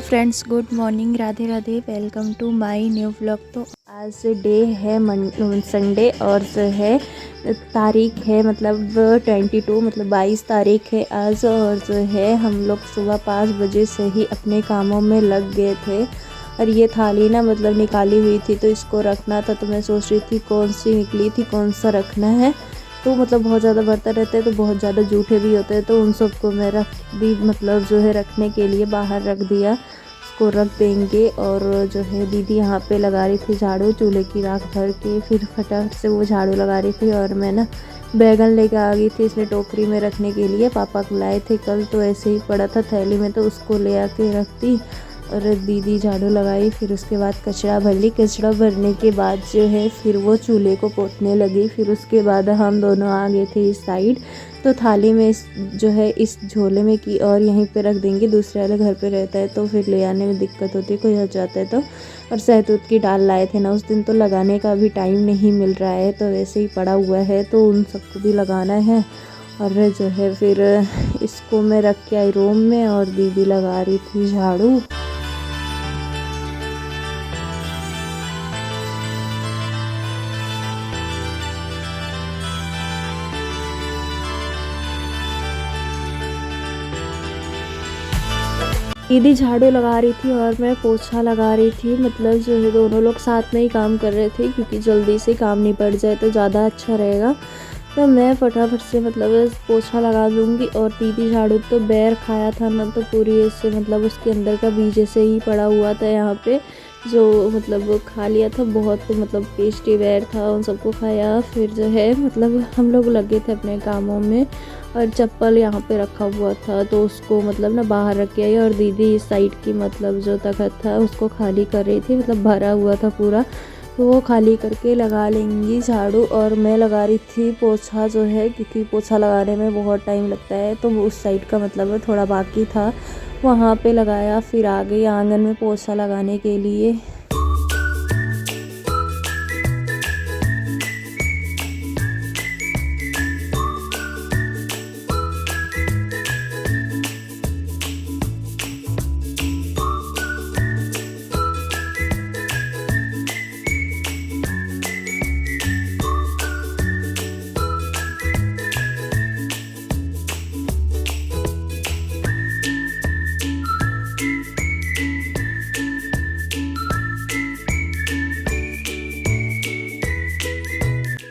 Friends, good morning, Radhe Radhe, welcome to my new vlog. तो आज day है संडे और जो है तारीख है मतलब 22 मतलब 22 तारीख है आज। और जो है हम लोग सुबह 5 बजे से ही अपने कामों में लग गए थे। और ये थाली ना मतलब निकाली हुई थी तो इसको रखना था, तो मैं सोच रही थी कौन सी निकली थी कौन सा रखना है। तो मतलब बहुत ज़्यादा बर्तन रहते हैं तो बहुत ज़्यादा जूठे भी होते हैं, तो उन सबको मैं रख दी, मतलब जो है रखने के लिए बाहर रख दिया, उसको रख देंगे। और जो है दीदी यहाँ पे लगा रही थी झाड़ू, चूल्हे की राख भर के फिर फटाफट से वो झाड़ू लगा रही थी। और मैं ना बैगन लेके आ गई थी इसलिए टोकरी में रखने के लिए, पापा को लाए थे कल, तो ऐसे ही पड़ा था थैली में तो उसको ले आके रख दी। और दीदी झाड़ू लगाई, फिर उसके बाद कचरा भर ली। कचरा भरने के बाद जो है फिर वो चूल्हे को पोंछने लगी। फिर उसके बाद हम दोनों आ गए थे इस साइड, तो थाली में जो है इस झोले में की और यहीं पे रख देंगे। दूसरे वाले घर पे रहता है तो फिर ले आने में दिक्कत होती है, कोई आ जाता है तो। और सहतूत की डाल लाए थे ना उस दिन, तो लगाने का भी टाइम नहीं मिल रहा है, तो वैसे ही पड़ा हुआ है तो उन सबको भी लगाना है। और जो है फिर इसको मैं रख के आई रूम में और दीदी लगा रही थी झाड़ू। दीदी झाड़ू लगा रही थी और मैं पोछा लगा रही थी, मतलब जो है दोनों लोग साथ में ही काम कर रहे थे क्योंकि जल्दी से काम निपट जाए तो ज़्यादा अच्छा रहेगा। तो मैं फटाफट से मतलब पोछा लगा दूँगी। और दीदी झाड़ू तो बैर खाया था ना, तो पूरी ऐसे मतलब उसके अंदर का बीज ऐसे ही पड़ा हुआ था यहाँ पे, जो मतलब खा लिया था, बहुत मतलब टेस्टी बैर था, उन सबको खाया। फिर जो है मतलब हम लोग लगे थे अपने कामों में। और चप्पल यहाँ पे रखा हुआ था तो उसको मतलब ना बाहर रख के आई। और दीदी इस साइड की मतलब जो तखत था उसको खाली कर रही थी, मतलब भरा हुआ था पूरा, तो वो खाली करके लगा लेंगी झाड़ू। और मैं लगा रही थी पोछा जो है, क्योंकि पोछा लगाने में बहुत टाइम लगता है, तो उस साइड का मतलब थोड़ा बाकी था, वहाँ पे लगाया। फिर आ गई आंगन में पोछा लगाने के लिए।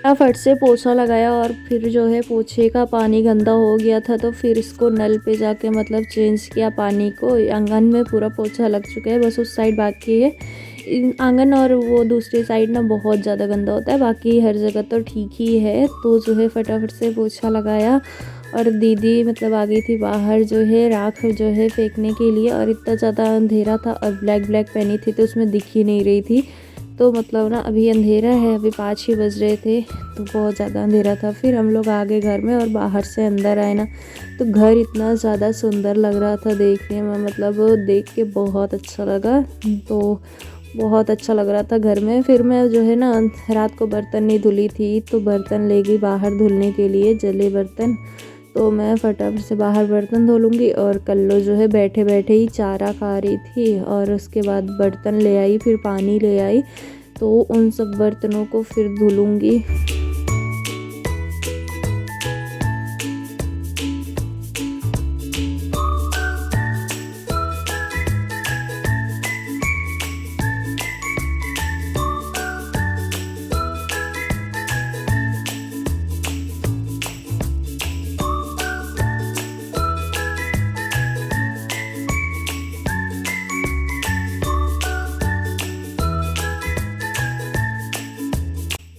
फटाफट से पोछा लगाया और फिर जो है पोछे का पानी गंदा हो गया था, तो फिर इसको नल पे जाके मतलब चेंज किया पानी को। आंगन में पूरा पोछा लग चुका है, बस उस साइड बाकी है। आंगन और वो दूसरी साइड ना बहुत ज़्यादा गंदा होता है, बाकी हर जगह तो ठीक ही है। तो जो है फटाफट से पोछा लगाया और दीदी मतलब आ गई थी बाहर जो है राख जो है फेंकने के लिए। और इतना ज़्यादा अंधेरा था और ब्लैक पहनी थी तो उसमें दिख ही नहीं रही थी, तो मतलब ना अभी अंधेरा है, अभी 5 ही बज रहे थे, तो बहुत ज़्यादा अंधेरा था। फिर हम लोग आ गए घर में और बाहर से अंदर आए ना, तो घर इतना ज़्यादा सुंदर लग रहा था देखने में, मतलब देख के बहुत अच्छा लगा। तो बहुत अच्छा लग रहा था घर में। फिर मैं जो है ना रात को बर्तन नहीं धुली थी, तो बर्तन ले गई बाहर धुलने के लिए, जले बर्तन। तो मैं फटाफट से बाहर बर्तन धो लूँगी। और कल्लो जो है बैठे बैठे ही चारा खा रही थी, और उसके बाद बर्तन ले आई, फिर पानी ले आई, तो उन सब बर्तनों को फिर धुलूँगी।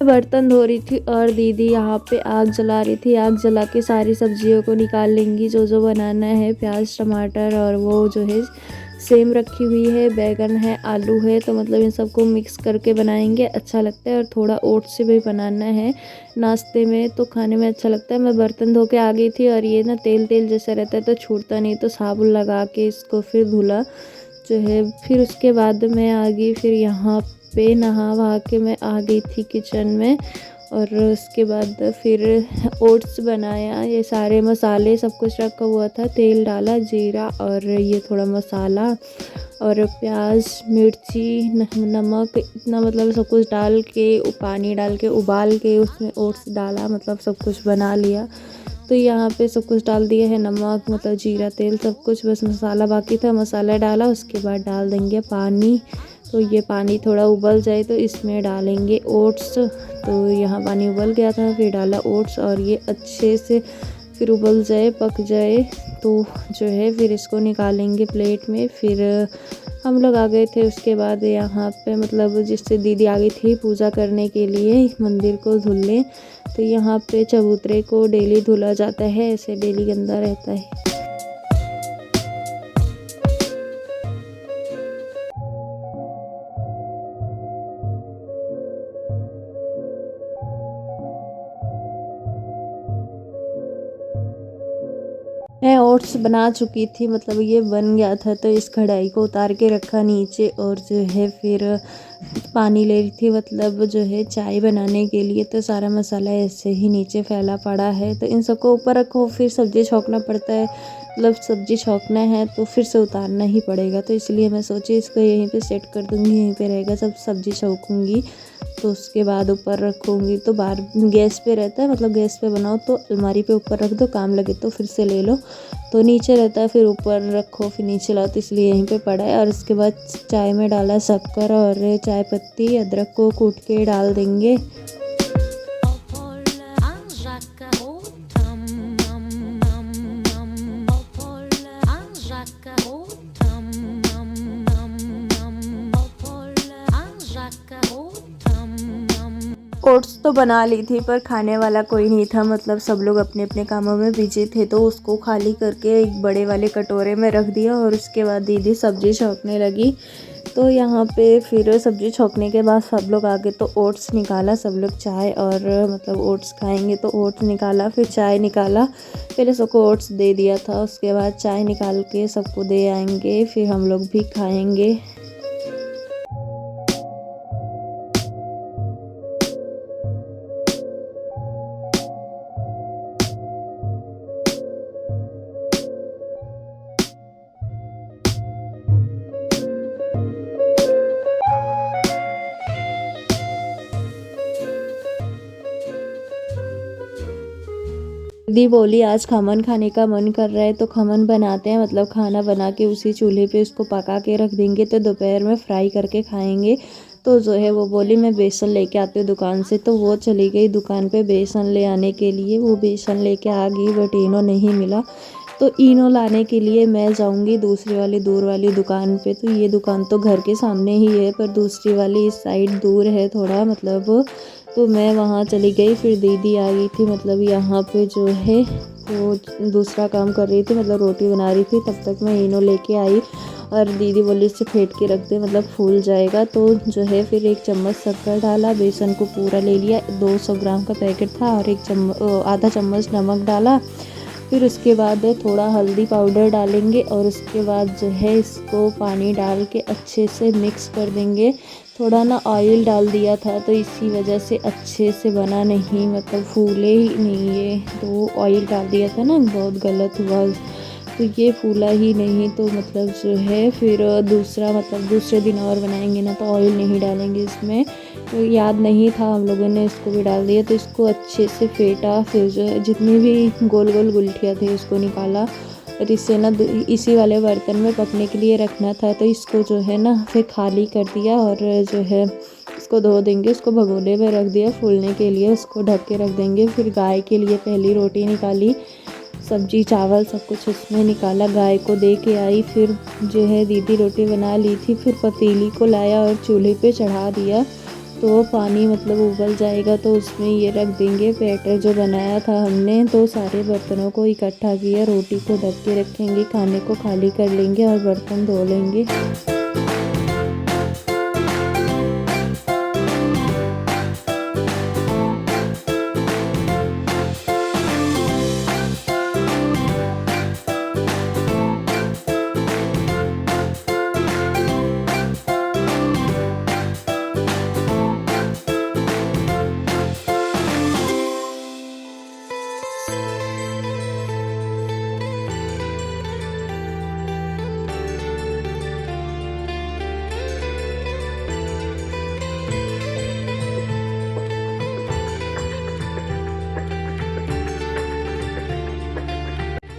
बर्तन धो रही थी और दीदी यहाँ पे आग जला रही थी। आग जला के सारी सब्जियों को निकाल लेंगी जो जो बनाना है, प्याज टमाटर और वो जो है सेम रखी हुई है, बैगन है, आलू है, तो मतलब इन सबको मिक्स करके बनाएंगे, अच्छा लगता है। और थोड़ा ओट्स से भी बनाना है नाश्ते में, तो खाने में अच्छा लगता है। मैं बर्तन धो के आ गई थी और ये ना तेल तेल जैसा रहता है तो छूटता नहीं, तो साबुन लगा के इसको फिर धुला जो है। फिर उसके बाद मैं आ गई, फिर यहाँ पे नहा वहा के मैं आ गई थी किचन में। और उसके बाद फिर ओट्स बनाया। ये सारे मसाले सब कुछ रखा हुआ था, तेल डाला, जीरा और ये थोड़ा मसाला और प्याज, मिर्ची, नमक, इतना मतलब सब कुछ डाल के पानी डाल के उबाल के उसमें ओट्स डाला, मतलब सब कुछ बना लिया। तो यहाँ पे सब कुछ डाल दिया है, नमक मतलब जीरा, तेल सब कुछ, बस मसाला बाकी था, मसाला डाला। उसके बाद डाल देंगे पानी। तो ये पानी थोड़ा उबल जाए तो इसमें डालेंगे ओट्स। तो यहाँ पानी उबल गया था, फिर डाला ओट्स और ये अच्छे से फिर उबल जाए, पक जाए तो जो है फिर इसको निकालेंगे प्लेट में। फिर हम लोग आ गए थे उसके बाद यहाँ पे, मतलब जिससे दीदी आ गई थी पूजा करने के लिए मंदिर को धुलने। तो यहाँ पे चबूतरे को डेली धुला जाता है, ऐसे डेली गंदा रहता है। मैं ओट्स बना चुकी थी, मतलब ये बन गया था, तो इस कढ़ाई को उतार के रखा नीचे और जो है फिर पानी ले रही थी, मतलब जो है चाय बनाने के लिए। तो सारा मसाला ऐसे ही नीचे फैला पड़ा है, तो इन सबको ऊपर रखो, फिर सब्ज़ी छौंकना पड़ता है, मतलब सब्ज़ी छौंकना है तो फिर से उतारना ही पड़ेगा। तो इसलिए मैं सोची इसको यहीं पे सेट कर दूँगी, यहीं पे रहेगा, सब सब्ज़ी छौंकूँगी तो उसके बाद ऊपर रखूँगी। तो बाहर गैस पे रहता है, मतलब गैस पे बनाओ तो अलमारी पे ऊपर रख दो, काम लगे तो फिर से ले लो। तो नीचे रहता है, फिर ऊपर रखो, फिर नीचे लाओ, तो इसलिए यहीं पे पड़ा है। और उसके बाद चाय में डाला शक्कर और चाय पत्ती, अदरक को कूट के डाल देंगे। ओट्स तो बना ली थी पर खाने वाला कोई नहीं था, मतलब सब लोग अपने अपने कामों में बिजी थे। तो उसको खाली करके एक बड़े वाले कटोरे में रख दिया और उसके बाद दीदी सब्ज़ी छौंकने लगी। तो यहाँ पे फिर सब्ज़ी छौंकने के बाद सब लोग आ गए तो ओट्स निकाला, सब लोग चाय और मतलब ओट्स खाएंगे तो ओट्स निकाला, फिर चाय निकाला। पहले सबको ओट्स दे दिया था, उसके बाद चाय निकाल के सबको दे आएंगे, फिर हम लोग भी खाएंगे। दीदी बोली आज खमन खाने का मन कर रहा है तो खमन बनाते हैं, मतलब खाना बना के उसी चूल्हे पे उसको पका के रख देंगे, तो दोपहर में फ्राई करके खाएंगे। तो जो है वो बोली मैं बेसन लेके आती हूँ दुकान से, तो वो चली गई दुकान पे बेसन ले आने के लिए। वो बेसन लेके आ गई बट इनो नहीं मिला, तो इनो लाने के लिए मैं जाऊंगी दूसरी वाली दूर वाली दुकान पे। तो ये दुकान तो घर के सामने ही है पर दूसरी वाली इस साइड दूर है थोड़ा, मतलब तो मैं वहाँ चली गई। फिर दीदी आ गई थी, मतलब यहाँ पे जो है वो दूसरा काम कर रही थी, मतलब रोटी बना रही थी, तब तक मैं इनो लेके आई और दीदी बोली इससे फेंट के रख दे, मतलब फूल जाएगा। तो जो है फिर 1 चम्मच शक्कर डाला, बेसन को पूरा ले लिया, 200 ग्राम का पैकेट था, और आधा चम्मच नमक डाला। फिर उसके बाद थोड़ा हल्दी पाउडर डालेंगे और उसके बाद जो है इसको पानी डाल के अच्छे से मिक्स कर देंगे। थोड़ा ना ऑयल डाल दिया था तो इसी वजह से अच्छे से बना नहीं, मतलब फूले ही नहीं ये, तो ऑयल डाल दिया था ना, बहुत गलत हुआ। तो ये फूला ही नहीं, तो मतलब जो है फिर दूसरा मतलब दूसरे दिन और बनाएंगे ना तो ऑयल नहीं डालेंगे इसमें। तो याद नहीं था, हम लोगों ने इसको भी डाल दिया। तो इसको अच्छे से फेंटा, फिर जो है जितनी भी गोल गोल गुलटियाँ थी उसको निकाला और इसे ना इसी वाले बर्तन में पकने के लिए रखना था। तो इसको जो है ना फिर खाली कर दिया और जो है इसको धो देंगे, उसको भगोने में रख दिया फूलने के लिए, उसको ढक के रख देंगे। फिर गाय के लिए पहली रोटी निकाली, सब्जी चावल सब कुछ उसमें निकाला, गाय को दे के आई। फिर जो है दीदी रोटी बना ली थी, फिर पतीली को लाया और चूल्हे पे चढ़ा दिया। तो पानी मतलब उबल जाएगा तो उसमें ये रख देंगे बैटर जो बनाया था हमने। तो सारे बर्तनों को इकट्ठा किया, रोटी को ढक के रखेंगे, खाने को खाली कर लेंगे और बर्तन धो लेंगे।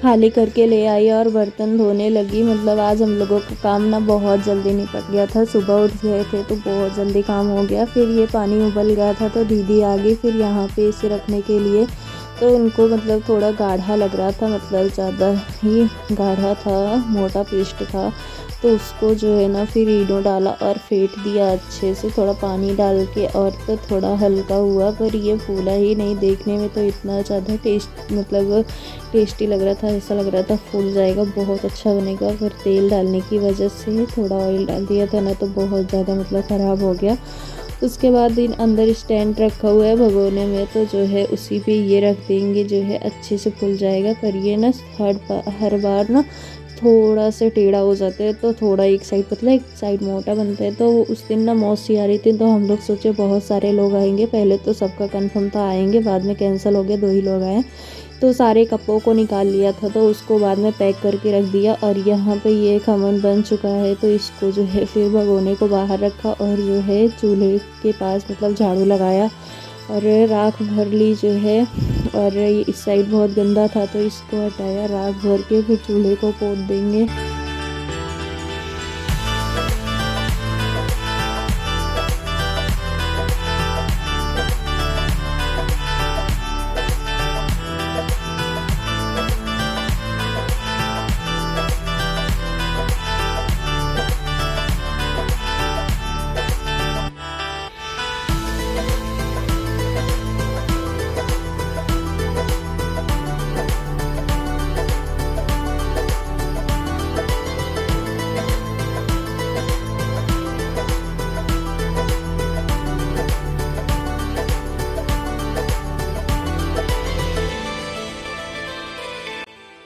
खाली करके ले आई और बर्तन धोने लगी। मतलब आज हम लोगों का काम ना बहुत जल्दी निपट गया था। सुबह उठ गए थे तो बहुत जल्दी काम हो गया। फिर ये पानी उबल गया था तो दीदी आ गई फिर यहाँ पे इसे रखने के लिए। तो इनको मतलब थोड़ा गाढ़ा लग रहा था, मतलब ज़्यादा ही गाढ़ा था, मोटा पेस्ट था। तो उसको जो है ना फिर इनो डाला और फेंट दिया अच्छे से थोड़ा पानी डाल के, और तो थोड़ा हल्का हुआ पर ये फूला ही नहीं। देखने में तो इतना ज़्यादा टेस्टी लग रहा था, ऐसा लग रहा था फूल जाएगा, बहुत अच्छा बनेगा। पर तेल डालने की वजह से थोड़ा ऑयल डाल दिया था ना तो बहुत ज़्यादा मतलब ख़राब हो गया। उसके बाद इन अंदर स्टैंड रखा हुआ है भगोने में, तो जो है उसी पे ये रख देंगे, जो है अच्छे से फूल जाएगा। पर ये ना हर बार ना थोड़ा सा टेढ़ा हो जाता है, तो थोड़ा एक साइड पतला एक साइड मोटा बनता है। तो उस दिन ना मौसी आ रही थी तो हम लोग सोचे बहुत सारे लोग आएंगे, पहले तो सबका कंफर्म था आएंगे, बाद में कैंसिल हो गया, 2 ही लोग आए। तो सारे कपों को निकाल लिया था तो उसको बाद में पैक करके रख दिया। और यहाँ पे ये खमन बन चुका है तो इसको जो है फिर भगोने को बाहर रखा और जो है चूल्हे के पास मतलब झाड़ू लगाया और राख भर ली जो है। और इस साइड बहुत गंदा था तो इसको हटाया, राख भर के फिर चूल्हे को पोंछ देंगे।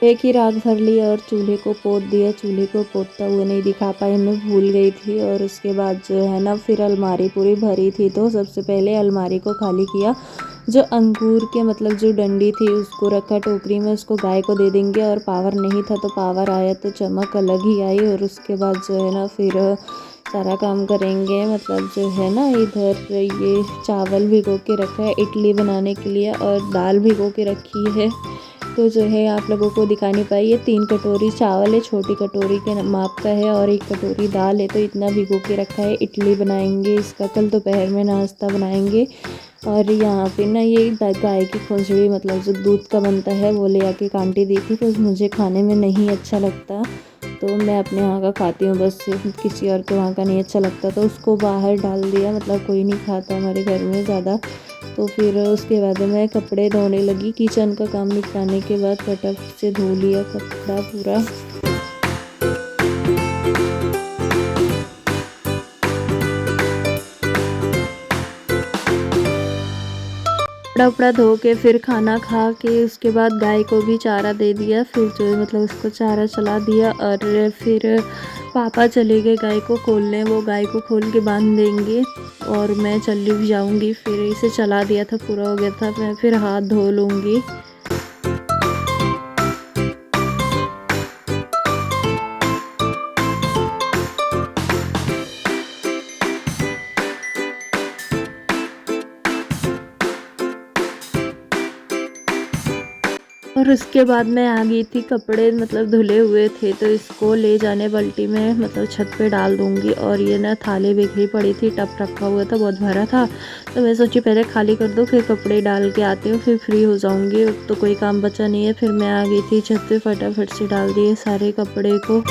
एक ही राख भर ली और चूल्हे को पोंछ दिया। चूल्हे को पोंछता हुआ नहीं दिखा पाई, मैं भूल गई थी। और उसके बाद जो है ना फिर अलमारी पूरी भरी थी तो सबसे पहले अलमारी को खाली किया। जो अंगूर के मतलब जो डंडी थी उसको रखा टोकरी में, उसको गाय को दे देंगे। और पावर नहीं था तो पावर आया तो चमक अलग ही आई। और उसके बाद जो है ना फिर सारा काम करेंगे। मतलब जो है ना इधर ये चावल भिगो के रखा है इडली बनाने के लिए और दाल भिगो के रखी है। तो जो है आप लोगों को दिखा नहीं पाई, ये 3 कटोरी चावल है, छोटी कटोरी के माप का है, और 1 कटोरी दाल है। तो इतना भिगो के रखा है, इडली बनाएंगे इसका, कल दोपहर में नाश्ता बनाएंगे। और यहाँ पे ना ये गाय की खोसड़ी मतलब जो दूध का बनता है वो ले आके कांटी दी थी, तो मुझे खाने में नहीं अच्छा लगता तो मैं अपने यहाँ का खाती हूँ बस, किसी और के वहाँ का नहीं अच्छा लगता। तो उसको बाहर डाल दिया, मतलब कोई नहीं खाता हमारे घर में ज़्यादा। तो फिर उसके बाद मैं कपड़े धोने लगी। किचन का काम निपटाने के बाद फटाफट से धो लिया कपड़ा पूरा। कपड़ा उपड़ा धो के फिर खाना खा के उसके बाद गाय को भी चारा दे दिया। फिर जो है मतलब उसको चारा चला दिया और फिर पापा चले गए गाय को खोलने, वो गाय को खोल के बांध देंगे और मैं चली भी जाऊंगी। फिर इसे चला दिया था, पूरा हो गया था, मैं फिर हाथ धो लूँगी। और उसके बाद मैं आ गई थी, कपड़े मतलब धुले हुए थे तो इसको ले जाने बाल्टी में मतलब छत पे डाल दूँगी। और ये ना थाली बिखरी पड़ी थी, टप रखा हुआ था बहुत भरा था, तो मैं सोची पहले खाली कर दूँ फिर कपड़े डाल के आती हूँ, फिर फ्री हो जाऊँगी। अब तो कोई काम बचा नहीं है। फिर मैं आ गई थी छत पे, फटाफट से डाल दिए सारे कपड़े को।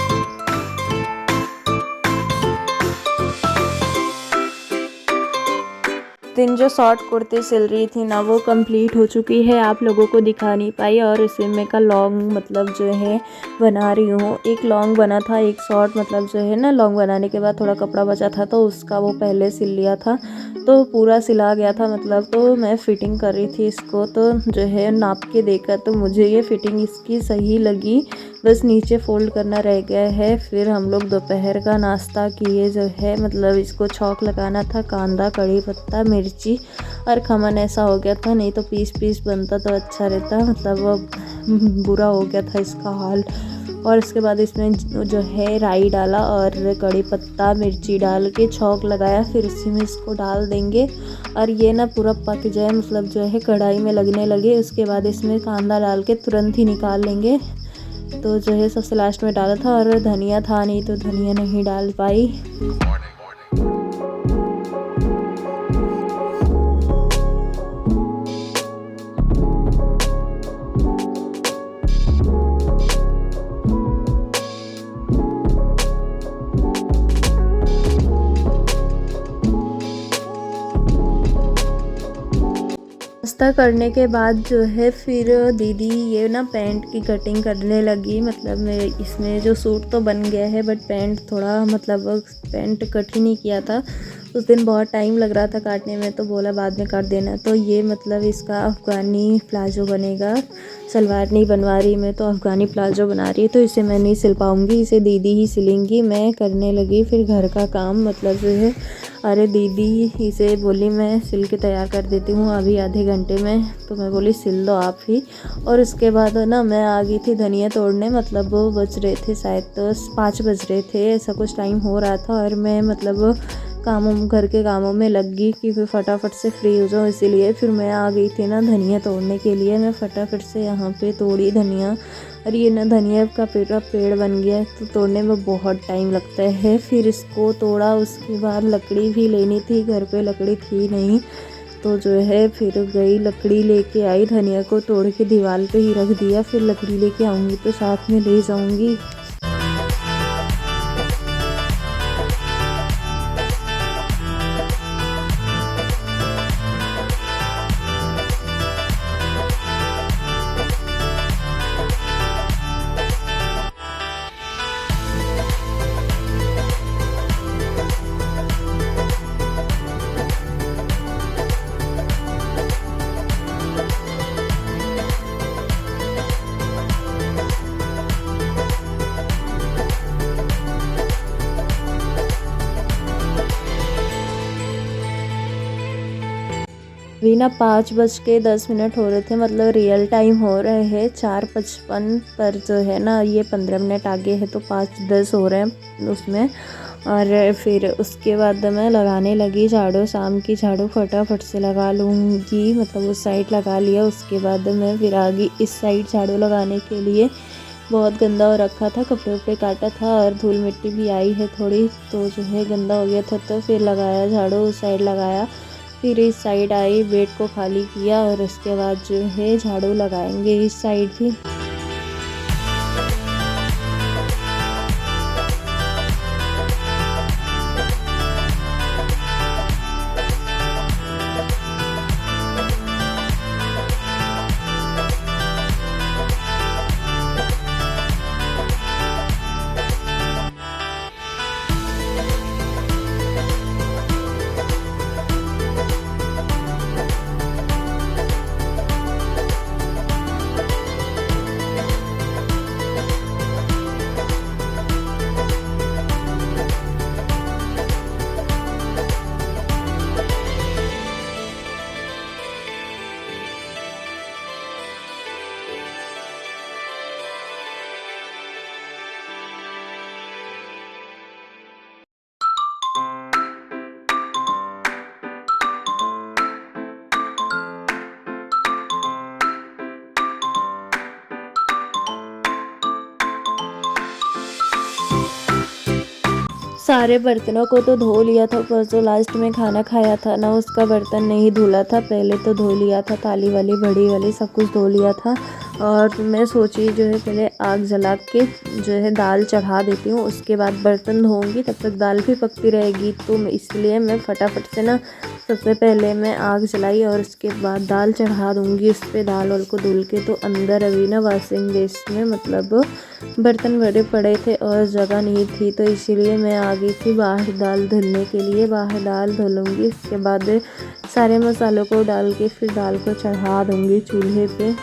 दिन जो शॉर्ट कुर्ती सिल रही थी ना वो कंप्लीट हो चुकी है, आप लोगों को दिखा नहीं पाई। और इसे मैं का लॉन्ग मतलब जो है बना रही हूँ। एक लॉन्ग बना था, एक शॉर्ट मतलब जो है ना लॉन्ग बनाने के बाद थोड़ा कपड़ा बचा था तो उसका वो पहले सिल लिया था, तो पूरा सिला गया था मतलब। तो मैं फ़िटिंग कर रही थी इसको, तो जो है नाप के देखा तो मुझे ये फ़िटिंग इसकी सही लगी, बस नीचे फ़ोल्ड करना रह गया है। फिर हम लोग दोपहर का नाश्ता किए, जो है मतलब इसको छौंक लगाना था, कांदा कड़ी पत्ता मिर्ची और खमन ऐसा हो गया था, नहीं तो पीस पीस बनता तो अच्छा रहता, मतलब वो बुरा हो गया था इसका हाल। और इसके बाद इसमें जो है राई डाला और कड़ी पत्ता मिर्ची डाल के छौंक लगाया, फिर उसी में इसको डाल देंगे और ये ना पूरा पक जाए, मतलब जो है कढ़ाई में लगने लगे। उसके बाद इसमें कांदा डाल के तुरंत ही निकाल लेंगे। तो जो है सबसे लास्ट में डाला था, और धनिया था नहीं तो धनिया नहीं डाल पाई। नाश्ता करने के बाद जो है फिर दीदी ये ना पैंट की कटिंग करने लगी। मतलब मैं इसमें जो सूट तो बन गया है, बट पैंट थोड़ा मतलब पैंट कट ही नहीं किया था उस दिन, बहुत टाइम लग रहा था काटने में, तो बोला बाद में काट देना। तो ये मतलब इसका अफ़गानी प्लाजो बनेगा, सलवार नहीं बनवा रही मैं, तो अफ़गानी प्लाजो बना रही है। तो इसे मैं नहीं सिल पाऊँगी, इसे दीदी ही सिलेंगी। मैं करने लगी फिर घर का काम, मतलब जो है अरे दीदी इसे बोली मैं सिल के तैयार कर देती हूँ अभी आधे घंटे में, तो मैं बोली सिल दो आप ही। और उसके बाद ना मैं आ गई थी धनिया तोड़ने, मतलब वो बज रहे थे शायद तो 5 बज रहे थे, ऐसा कुछ टाइम हो रहा था। और मैं मतलब कामों घर के कामों में लग गई कि फिर फटाफट से फ्री हो जाऊँ, इसीलिए फिर मैं आ गई थी ना धनिया तोड़ने के लिए। मैं फटाफट से यहाँ पे तोड़ी धनिया, और ये ना धनिया का पेड़ बन गया है, तो तोड़ने में बहुत टाइम लगता है। फिर इसको तोड़ा, उसके बाद लकड़ी भी लेनी थी, घर पे लकड़ी थी नहीं, तो जो है फिर गई लकड़ी लेके आई, धनिया को तोड़ के दीवार पे ही रख दिया। फिर लकड़ी लेके आऊँगी तो साथ में ले जाऊँगी। अभी ना 5:10 हो रहे थे, मतलब रियल टाइम हो रहे हैं 4:55 पर, जो है ना ये 15 मिनट आगे है, तो 5:10 हो रहे हैं उसमें। और फिर उसके बाद मैं लगाने लगी झाड़ू, शाम की झाड़ू फटाफट से लगा लूँगी, मतलब उस साइड लगा लिया। उसके बाद मैं फिर आ गई इस साइड झाड़ू लगाने के लिए। बहुत गंदा हो रखा था, कपड़े उपड़े काटा था और धूल मिट्टी भी आई है थोड़ी, तो जो है गंदा हो गया था। तो फिर लगाया झाड़ू, उस साइड लगाया, फिर इस साइड आई, बेड को खाली किया, और उसके बाद जो है झाड़ू लगाएंगे इस साइड भी। सारे बर्तनों को तो धो लिया था, पर जो लास्ट में खाना खाया था ना उसका बर्तन नहीं धुला था, पहले तो धो लिया था, थाली वाली बड़ी वाली सब कुछ धो लिया था। और मैं सोची जो है पहले आग जला के जो है दाल चढ़ा देती हूँ, उसके बाद बर्तन धोऊंगी, तब तक दाल भी पकती रहेगी। तो इसलिए मैं फटाफट से ना सबसे पहले मैं आग जलाई और उसके बाद दाल चढ़ा दूँगी उस पर, दाल वाल को धुल के। तो अंदर अभी ना वॉशिंग बेसिन में मतलब बर्तन भरे पड़े थे और जगह नहीं थी, तो इसीलिए मैं आ गई थी बाहर दाल धुलने के लिए। बाहर दाल धुलूँगी, उसके बाद सारे मसालों को डाल के फिर दाल को चढ़ा दूँगी चूल्हे पे।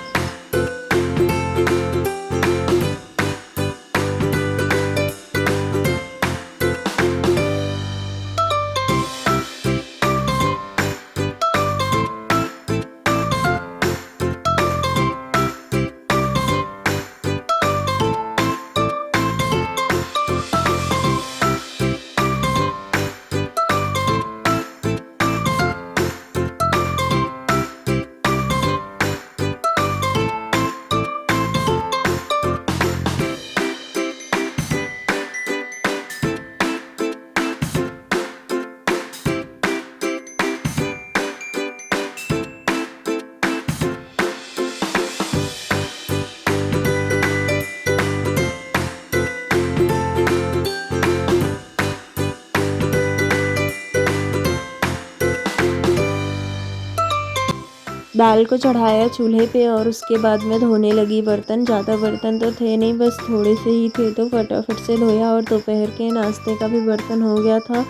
दाल को चढ़ाया चूल्हे पे और उसके बाद में धोने लगी बर्तन। ज़्यादा बर्तन तो थे नहीं, बस थोड़े से ही थे तो फटाफट से धोया। और दोपहर के नाश्ते का भी बर्तन हो गया था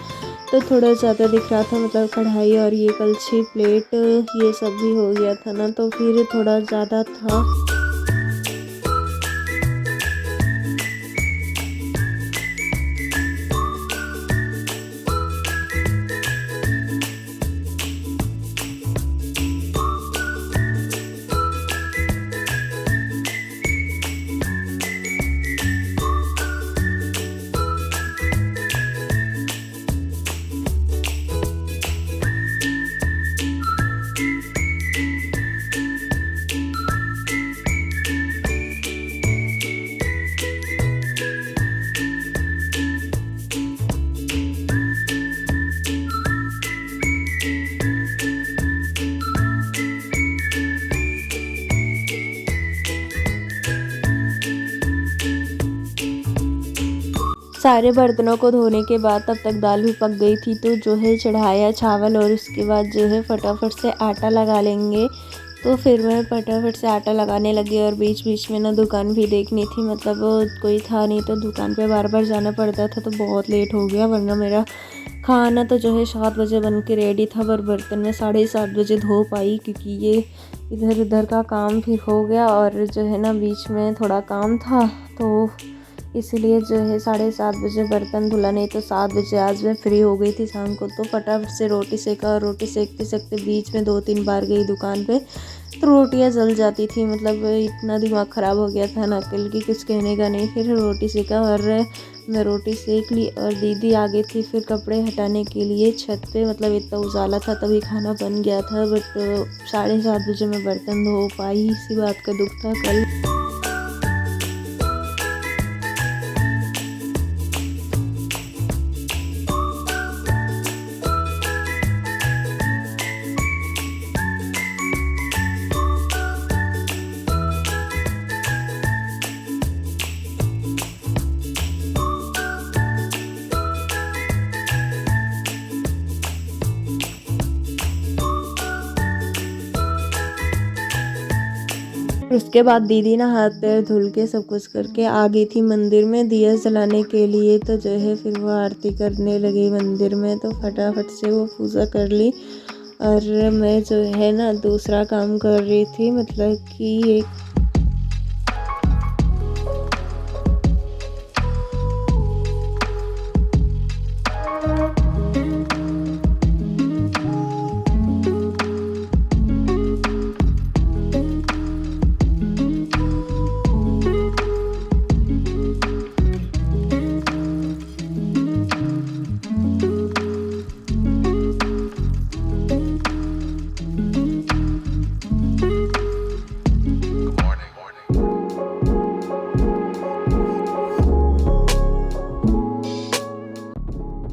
तो थोड़ा ज़्यादा दिख रहा था, मतलब कढ़ाई और ये कलछी प्लेट ये सब भी हो गया था ना, तो फिर थोड़ा ज़्यादा था। सारे बर्तनों को धोने के बाद तब तक दाल भी पक गई थी, तो जो है चढ़ाया चावल और उसके बाद जो है फटाफट से आटा लगा लेंगे। तो फिर मैं फटाफट से आटा लगाने लगी और बीच बीच में ना दुकान भी देखनी थी, मतलब कोई था नहीं तो दुकान पे बार बार जाना पड़ता था, तो बहुत लेट हो गया। वरना मेरा खाना तो जो है 7 बजे बन के रेडी था, पर बर्तन में 7:30 बजे धो पाई, क्योंकि ये इधर उधर का काम फिर हो गया और जो है ना बीच में थोड़ा काम था, तो इसलिए जो है 7:30 बजे बर्तन धुला। नहीं तो 7 बजे आज मैं फ्री हो गई थी शाम को, तो फटाफट से रोटी सेका और रोटी सेकते सेकते बीच में 2-3 बार गई दुकान पे, तो रोटियां जल जाती थी। मतलब इतना दिमाग ख़राब हो गया था ना, कल की कुछ कहने का नहीं। फिर रोटी सेका और मैं रोटी सेक ली और दीदी आ गई थी फिर कपड़े हटाने के लिए छत पे। मतलब इतना उजाला था तभी खाना बन गया था, बट 7:30 बजे मैं बर्तन धो पाई, इसी बात का दुख था कल। उसके बाद दीदी ना हाथ पैर धुल के सब कुछ करके आ गई थी मंदिर में दिया जलाने के लिए। तो जो है फिर वो आरती करने लगी मंदिर में, तो फटाफट से वो पूजा कर ली। और मैं जो है ना दूसरा काम कर रही थी, मतलब कि एक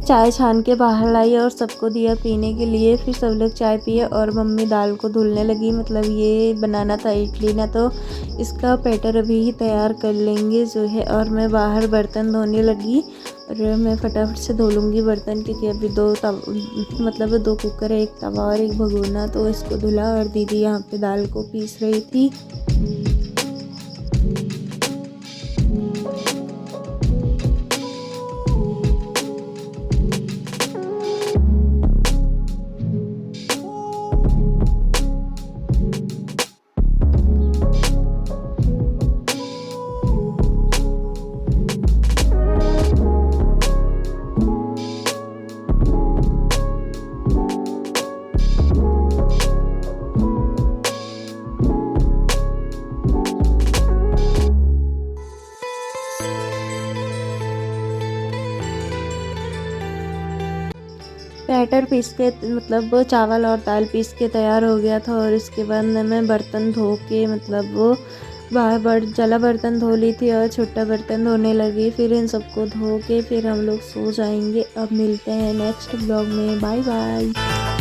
चाय छान के बाहर लाई और सबको दिया पीने के लिए। फिर सब लोग चाय पिए और मम्मी दाल को धुलने लगी। मतलब ये बनाना था इडली ना, तो इसका बैटर अभी ही तैयार कर लेंगे जो है। और मैं बाहर बर्तन धोने लगी और मैं फटाफट से धो लूँगी बर्तन, क्योंकि अभी मतलब 2 कुकर है, एक तवा और एक भगोना, तो इसको धुला। और दीदी यहाँ पे दाल को पीस रही थी। बैटर पीस के मतलब चावल और दाल पीस के तैयार हो गया था। और इसके बाद मैं बर्तन धो के मतलब वो बाहर जला बर्तन धो ली थी और छोटा बर्तन धोने लगी। फिर इन सबको धो के फिर हम लोग सो जाएंगे। अब मिलते हैं नेक्स्ट ब्लॉग में। Bye bye.